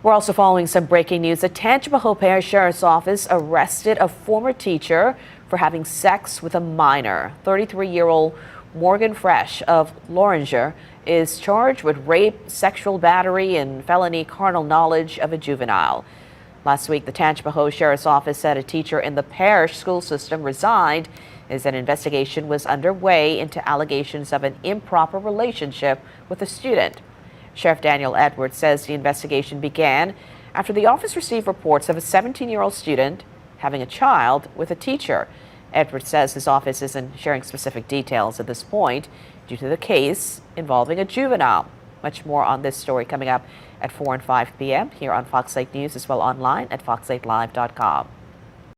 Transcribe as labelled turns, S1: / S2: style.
S1: We're also following some breaking news. The Tangipahoa Parish Sheriff's Office arrested a former teacher for having sex with a minor. 33-year-old Morgan Fresh of Loranger is charged with rape, sexual battery, and felony carnal knowledge of a juvenile. Last week, the Tangipahoa Sheriff's Office said a teacher in the parish school system resigned as an investigation was underway into allegations of an improper relationship with a student. Sheriff Daniel Edwards says the investigation began after the office received reports of a 17-year-old student having a child with a teacher. Edwards says his office isn't sharing specific details at this point due to the case involving a juvenile. Much more on this story coming up at 4 and 5 p.m. here on Fox 8 News, as well online at fox8live.com.